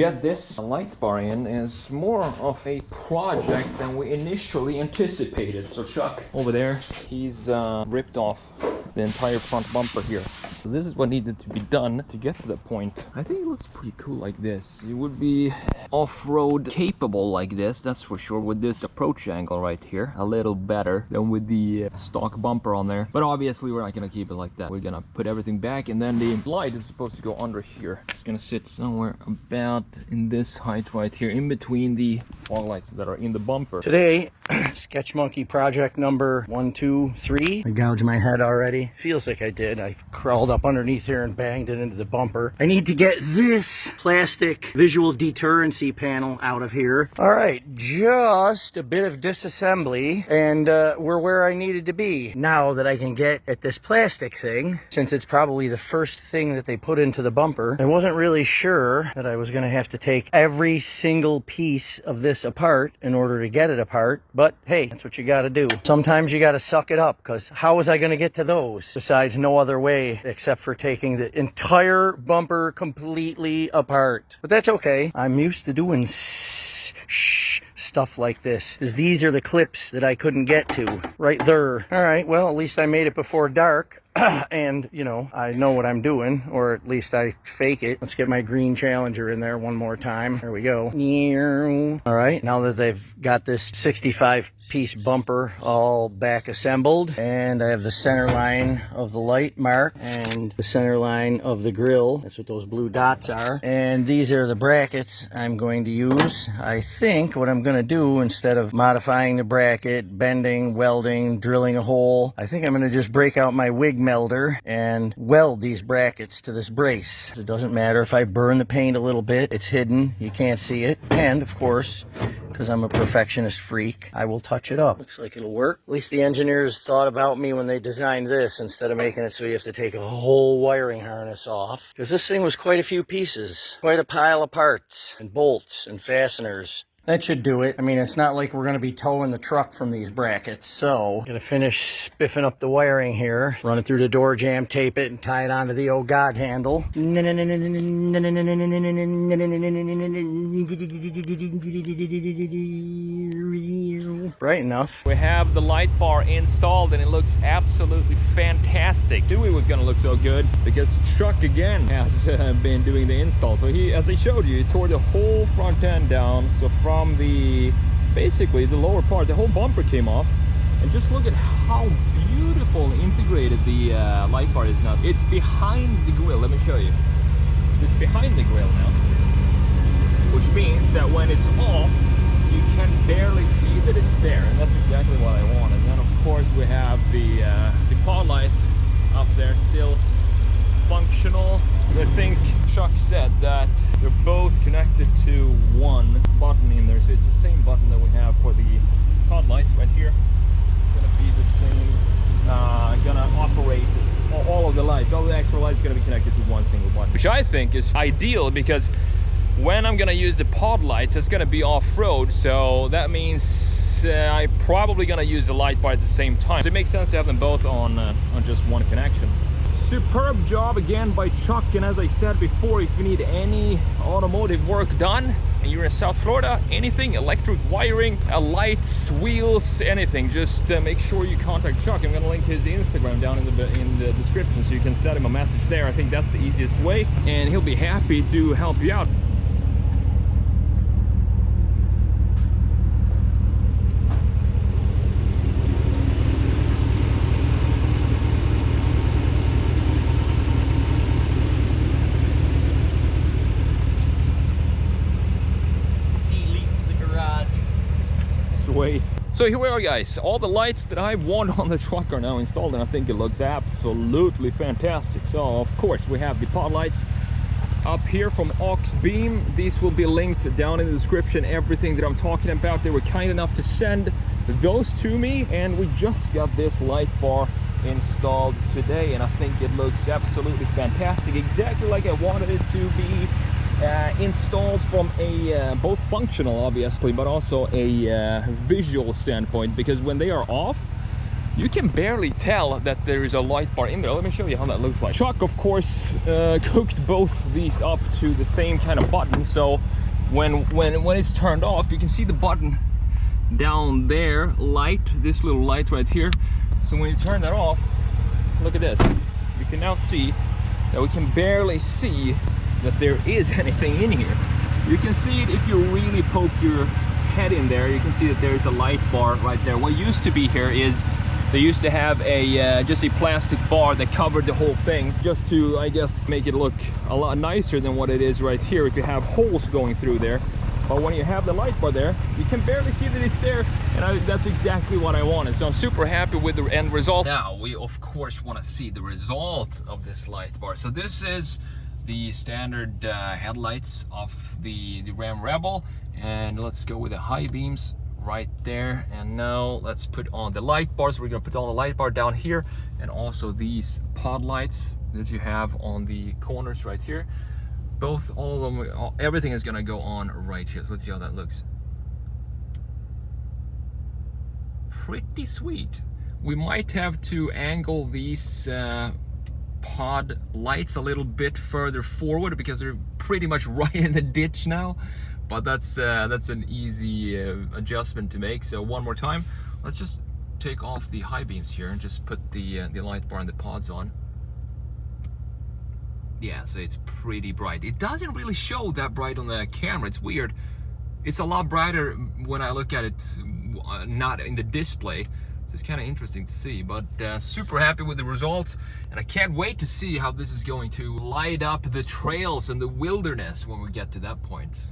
get this light bar in is more of a project than we initially anticipated. So Chuck over there, he's ripped off the entire front bumper here. So this is what needed to be done to get to that point. I think it looks pretty cool like this. It would be off-road capable like this, that's for sure, with this approach angle right here. A little better than with the stock bumper on there. But obviously we're not gonna keep it like that. We're gonna put everything back, and then the light is supposed to go under here. It's gonna sit somewhere about in this height right here, in between the fog lights that are in the bumper. Today, Sketch Monkey project number 1, 2, 3. I gouged my head already. Feels like I did. I crawled up underneath here and banged it into the bumper. I need to get this plastic visual deterrency panel out of here. All right, just a bit of disassembly and we're where I needed to be. Now that I can get at this plastic thing, since it's probably the first thing that they put into the bumper, I wasn't really sure that I was going to have to take every single piece of this apart in order to get it apart. But hey, that's what you got to do. Sometimes you got to suck it up, because how was I going to get to those besides no other way except for taking the entire bumper completely apart? But that's okay. I'm used to doing stuff like this, because these are the clips that I couldn't get to right there. All right, well, at least I made it before dark. And, you know, I know what I'm doing, or at least I fake it. Let's get my green Challenger in there one more time. There we go. All right, now that they've got this 65-piece bumper all back assembled, and I have the center line of the light mark and the center line of the grill. That's what those blue dots are. And these are the brackets I'm going to use. I think what I'm going to do, instead of modifying the bracket, bending, welding, drilling a hole, I think I'm going to just break out my wig melder and weld these brackets to this brace. It doesn't matter if I burn the paint a little bit. It's hidden. You can't see it. And of course, because I'm a perfectionist freak, I will touch it up. Looks like it'll work. At least the engineers thought about me when they designed this, instead of making it so you have to take a whole wiring harness off. Because this thing was quite a few pieces. Quite a pile of parts and bolts and fasteners. That should do it. I mean, it's not like we're going to be towing the truck from these brackets. So, gonna finish spiffing up the wiring here. Run it through the door jamb, tape it, and tie it onto the oh god handle. Bright enough. We have the light bar installed and it looks absolutely fantastic. Knew it was gonna look so good because Chuck again has been doing the install. So he, as I showed you, he tore the whole front end down. So from the, basically the lower part, the whole bumper came off. And just look at how beautiful integrated the light bar is now. It's behind the grill. Let me show you. It's behind the grill now, which means that when it's off, you can barely see that it's there, and that's exactly what I want. And then of course we have the pod lights up there still functional. I think Chuck said that they're both connected to one button in there, so it's the same button that we have for the pod lights right here. It's gonna be the same, gonna operate all of the lights, all the extra lights are gonna be connected to one single button, which I think is ideal, because when I'm gonna use the pod lights, it's gonna be off-road, so that means I'm probably gonna use the light bar at the same time. So it makes sense to have them both on just one connection. Superb job again by Chuck, and as I said before, if you need any automotive work done and you're in South Florida, anything, electric wiring, lights, wheels, anything, just make sure you contact Chuck. I'm gonna link his Instagram down in the description, so you can send him a message there. I think that's the easiest way, and he'll be happy to help you out. Wait. So here we are, guys. All the lights that I want on the truck are now installed, and I think it looks absolutely fantastic. So of course we have the pod lights up here from Auxbeam. These will be linked down in the description, everything that I'm talking about. They were kind enough to send those to me, and we just got this light bar installed today, and I think it looks absolutely fantastic, exactly like I wanted it to be. Installed from a both functional, obviously, but also a visual standpoint, because when they are off, you can barely tell that there is a light bar in there. Let me show you how that looks like. Chuck, of course, cooked both these up to the same kind of button. So when it's turned off, you can see the button down there, light, this little light right here. So when you turn that off, look at this. You can now see that we can barely see that there is anything in here. You can see it if you really poke your head in there. You can see that there's a light bar right there. What used to be here is they used to have a just a plastic bar that covered the whole thing, just to, I guess, make it look a lot nicer than what it is right here if you have holes going through there. But when you have the light bar there, you can barely see that it's there, and that's exactly what I wanted. So I'm super happy with the end result. Now we of course want to see the result of this light bar. So this is the standard headlights of the Ram Rebel, and let's go with the high beams right there. And now let's put on the light bars. We're gonna put on the light bar down here, and also these pod lights that you have on the corners right here. Both, all of them, everything is gonna go on right here. So let's see how that looks. Pretty sweet. We might have to angle these pod lights a little bit further forward because they're pretty much right in the ditch now. But that's an easy adjustment to make. So one more time, let's just take off the high beams here and just put the light bar and the pods on. Yeah, so it's pretty bright. It doesn't really show that bright on the camera. It's weird. It's a lot brighter when I look at it, not in the display. So it's kind of interesting to see, but super happy with the results, and I can't wait to see how this is going to light up the trails and the wilderness when we get to that point.